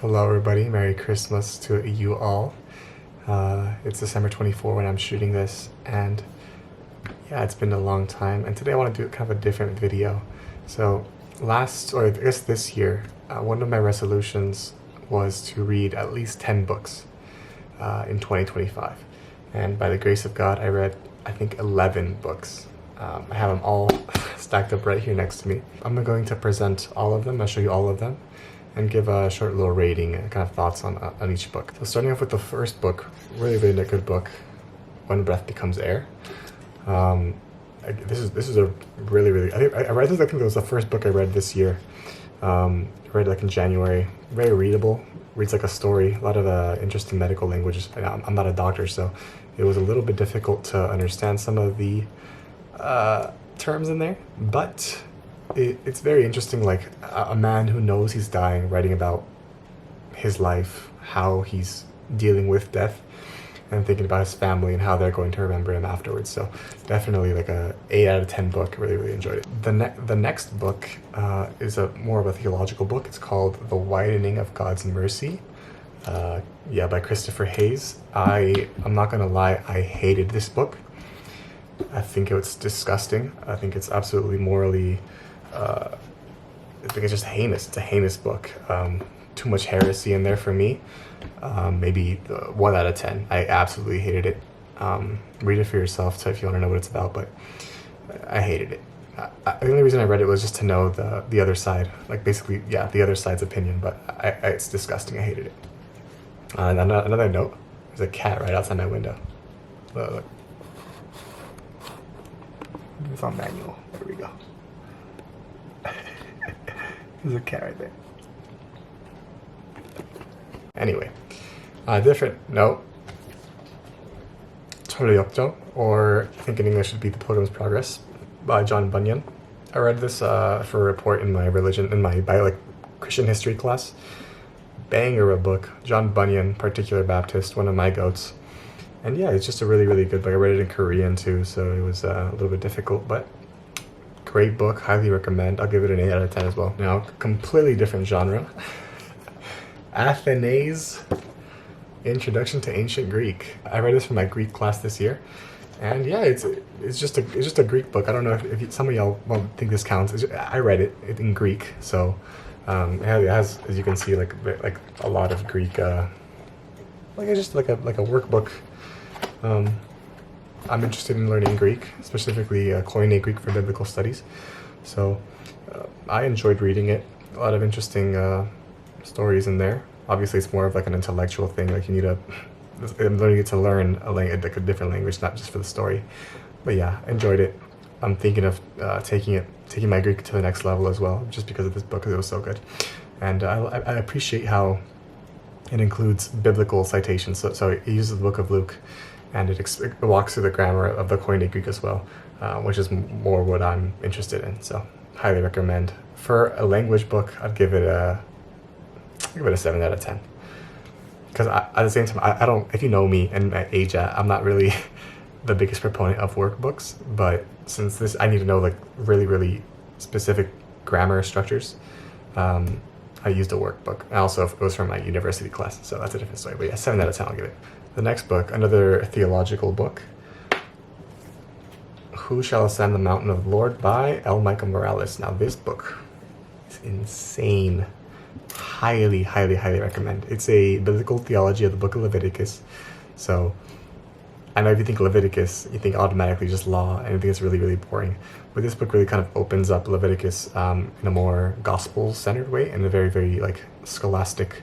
Hello everybody, Merry Christmas to you all. It's December 24 when I'm shooting this, and yeah, it's been a long time, and today I want to do kind of a different video. So I guess this year, one of my resolutions was to read at least 10 books in 2025. And by the grace of God, I read, I think, 11 books. I have them all stacked up right here next to me. I'm going to present all of them, I'll show you all of them, and give a short little rating and kind of thoughts on each book. So starting off with the first book, really good book, When Breath Becomes Air. This is a really I read this. I think it was the first book I read this year. I read it like in January. Very readable. Reads like a story. A lot of interesting medical language. I'm not a doctor, so it was a little bit difficult to understand some of the terms in there, but it's very interesting, like a man who knows he's dying, writing about his life, how he's dealing with death, and thinking about his family and how they're going to remember him afterwards. So definitely like a 8 out of 10 book. Really enjoyed it. The next book is more of a theological book. It's called The Widening of God's Mercy. By Christopher Hayes. I'm not gonna lie, I hated this book. I think it's disgusting. I think it's absolutely morally, I think it's just heinous. It's a heinous book. Too much heresy in there for me. Maybe 1 out of 10. I absolutely hated it. Read it for yourself if you want to know what it's about, but I hated it. The only reason I read it was just to know the other side. Like basically, yeah, the other side's opinion, but it's disgusting. I hated it. Another note, there's a cat right outside my window. Look. It's on manual. There we go. There's a cat right there. Anyway, different note. Choryokjo, or I think in English would be The Pilgrim's Progress, by John Bunyan. I read this for a report in my Christian history class. Banger of a book. John Bunyan, particular Baptist, one of my goats. And yeah, it's just a really good book. I read it in Korean too, so it was a little bit difficult, but great book, highly recommend. I'll give it an 8 out of 10 as well. Now, completely different genre. Athenais, Introduction to Ancient Greek. I read this for my Greek class this year, and yeah, it's just a Greek book. I don't know if some of y'all won't think this counts. I read it in Greek, so it has, as you can see, like a lot of Greek. It's just like a workbook. I'm interested in learning Greek, specifically Koine Greek for biblical studies. So I enjoyed reading it. A lot of interesting stories in there. Obviously, it's more of like an intellectual thing. Like I'm learning it to learn a different language, not just for the story. But yeah, enjoyed it. I'm thinking of taking my Greek to the next level as well, just because of this book, because it was so good. And I appreciate how it includes biblical citations. So it uses the book of Luke, and it walks through the grammar of the Koine Greek as well, which is more what I'm interested in. So highly recommend. For a language book, I'd give it a 7 out of 10. Because at the same time, I don't, if you know me and my age, I'm not really the biggest proponent of workbooks, but since I need to know like really specific grammar structures, I used a workbook. And also, it was from my university class, so that's a different story. But yeah, 7 out of 10 I'll give it. The next book, another theological book, Who Shall Ascend the Mountain of the Lord by L. Michael Morales. Now this book is insane. Highly recommend. It's a biblical theology of the book of Leviticus. So I know if you think Leviticus, you think automatically just law, and I think it's really boring. But this book really kind of opens up Leviticus in a more gospel-centered way, in a very like scholastic.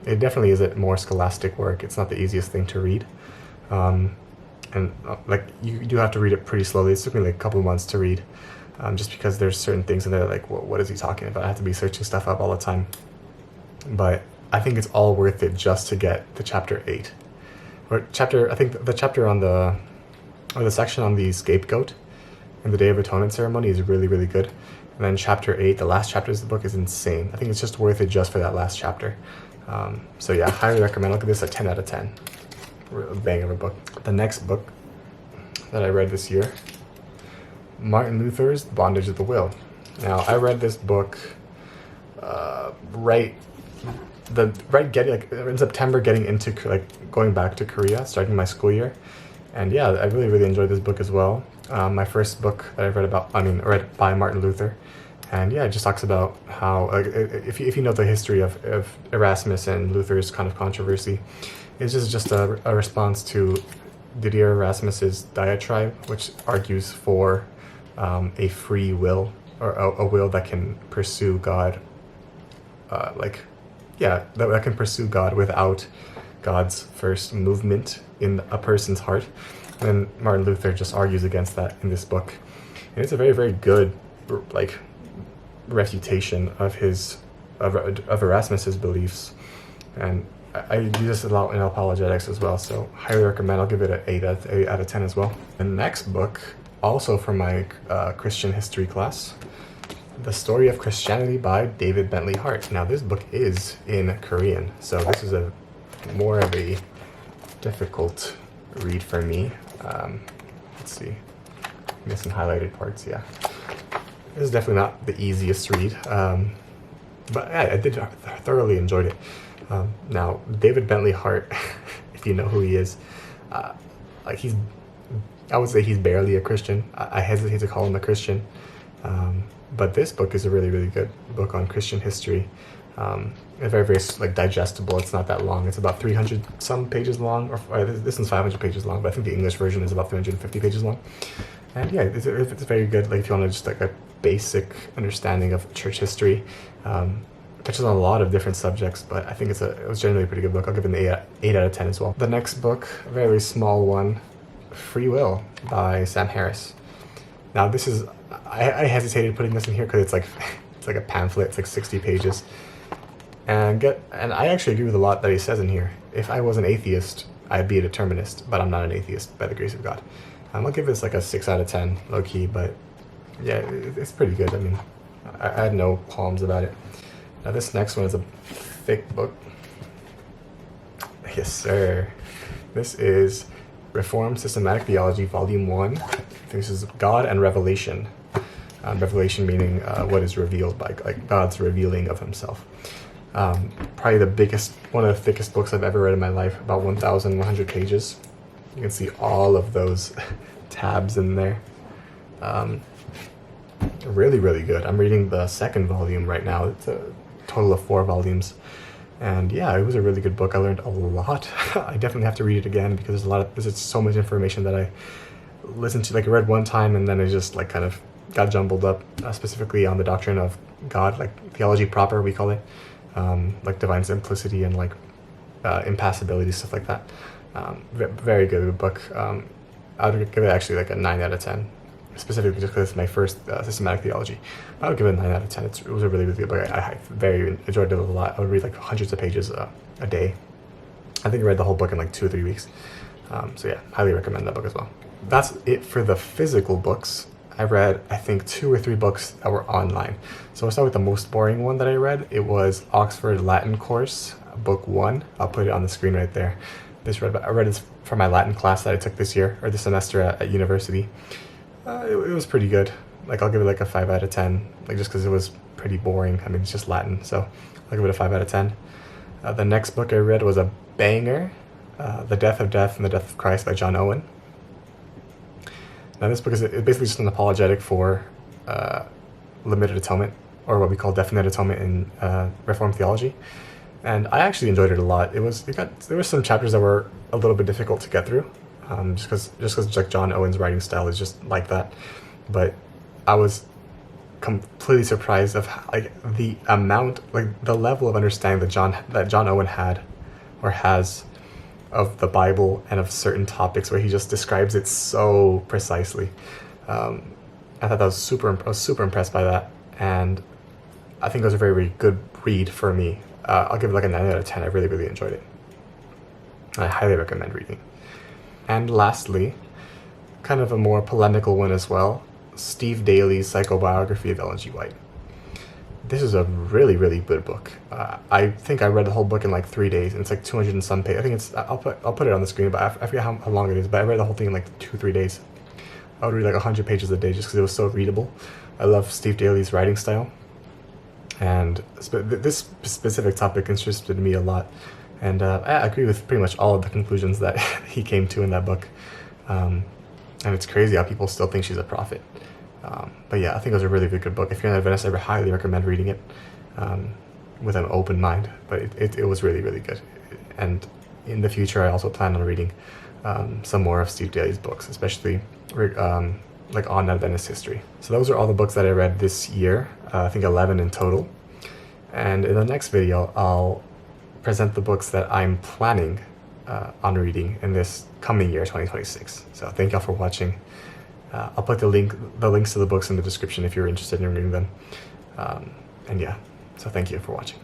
It definitely is a more scholastic work. It's not the easiest thing to read, and like you do have to read it pretty slowly. It took me like a couple of months to read, just because there's certain things in there like, what is he talking about? I have to be searching stuff up all the time. But I think it's all worth it just to get to chapter 8. I think the chapter or the section on the scapegoat and the Day of Atonement ceremony is really good. And then chapter 8, the last chapter of the book, is insane. I think it's just worth it just for that last chapter. So yeah, highly recommend. Look at this, a 10 out of 10. A bang of a book. The next book that I read this year, Martin Luther's The Bondage of the Will. Now, I read this book right the right getting like in September, getting into like going back to Korea, starting my school year, and yeah, I really enjoyed this book as well. My first book that I've read about, read by Martin Luther, and yeah, it just talks about how if you know the history of Erasmus and Luther's kind of controversy, it's just a response to Didier Erasmus's diatribe, which argues for a free will, or a will that can pursue God, that can pursue God without God's first movement in a person's heart. And Martin Luther just argues against that in this book, and it's a very good like refutation of Erasmus's beliefs, and I use this a lot in apologetics as well, so highly recommend. I'll give it an 8 out of 10 as well. The next book, also from my Christian history class, The Story of Christianity by David Bentley Hart. Now this book is in Korean, so this is a more of a difficult read for me. Let's see, missing highlighted parts, yeah. This is definitely not the easiest read, but yeah, I did thoroughly enjoyed it. Now, David Bentley Hart, if you know who he is, I would say he's barely a Christian. I hesitate to call him a Christian, but this book is a really good book on Christian history. It's very like digestible. It's not that long. It's about 300 some pages long, or this one's 500 pages long, but I think the English version is about 350 pages long. And yeah, it's very good. Like if you want to just like a basic understanding of church history. Touches on a lot of different subjects, but I think it was generally a pretty good book. I'll give it an 8 out of 10 as well. The next book, a very small one, Free Will by Sam Harris. Now this is, I hesitated putting this in here because it's like a pamphlet. It's like 60 pages, and I actually agree with a lot that he says in here. If I was an atheist, I'd be a determinist, but I'm not an atheist by the grace of God. I'll give this like a 6 out of 10, low key, but yeah, it's pretty good. I mean, I had no qualms about it. Now this next one is a thick book. Yes, sir. This is Reformed Systematic Theology, Volume 1. This is God and Revelation. Revelation meaning what is revealed by, like God's revealing of himself. Probably one of the thickest books I've ever read in my life, about 1,100 pages. You can see all of those tabs in there. Really good. I'm reading the second volume right now. It's a total of 4 volumes, and yeah, it was a really good book. I learned a lot. I definitely have to read it again because there's so much information that I listened to, like I read one time and then it just like kind of got jumbled up, specifically on the doctrine of God, like theology proper we call it, like divine simplicity and like impassibility, stuff like that. Very good book. I would give it actually like a 9 out of 10. Specifically just because it's my first systematic theology. I would give it a 9 out of 10. It was a really good book. I very enjoyed it a lot. I would read like hundreds of pages a day. I think I read the whole book in like 2 or 3 weeks. So yeah, highly recommend that book as well. That's it for the physical books. I read, I think, 2 or 3 books that were online. So I'll start with the most boring one that I read. It was Oxford Latin Course, Book 1. I'll put it on the screen right there. I read this for my Latin class that I took this semester at university. It was pretty good. Like I'll give it like a 5 out of 10, like just because it was pretty boring. I mean, it's just Latin, so I'll give it a 5 out of 10. The next book I read was a banger, The Death of Death and the Death of Christ by John Owen. Now this book is basically just an apologetic for limited atonement, or what we call definite atonement in Reformed theology. And I actually enjoyed it a lot. There were some chapters that were a little bit difficult to get through. Just because like John Owen's writing style is just like that, but I was completely surprised of like the amount, like the level of understanding that John Owen had or has of the Bible and of certain topics, where he just describes it so precisely. I thought I was super impressed by that, and I think it was a very good read for me. I'll give it like a 9 out of 10. I really enjoyed it. I highly recommend reading. And lastly, kind of a more polemical one as well, Steve Daly's Psychobiography of Ellen G. White. This is a really good book. I think I read the whole book in like 3 days, and it's like 200 and some pages. I think I'll put it on the screen, but I forget how long it is, but I read the whole thing in like 2-3 days. I would read like 100 pages a day just because it was so readable. I love Steve Daly's writing style. And this specific topic interested me a lot, and I agree with pretty much all of the conclusions that he came to in that book. And it's crazy how people still think she's a prophet. But yeah, I think it was a really, really good book. If you're an Adventist, I would highly recommend reading it with an open mind. But it was really, really good. And in the future, I also plan on reading some more of Steve Daly's books, especially like on Adventist history. So those are all the books that I read this year. I think 11 in total. And in the next video, I'll present the books that I'm planning on reading in this coming year, 2026. So thank y'all for watching. I'll put the links to the books in the description if you're interested in reading them. And yeah, so thank you for watching.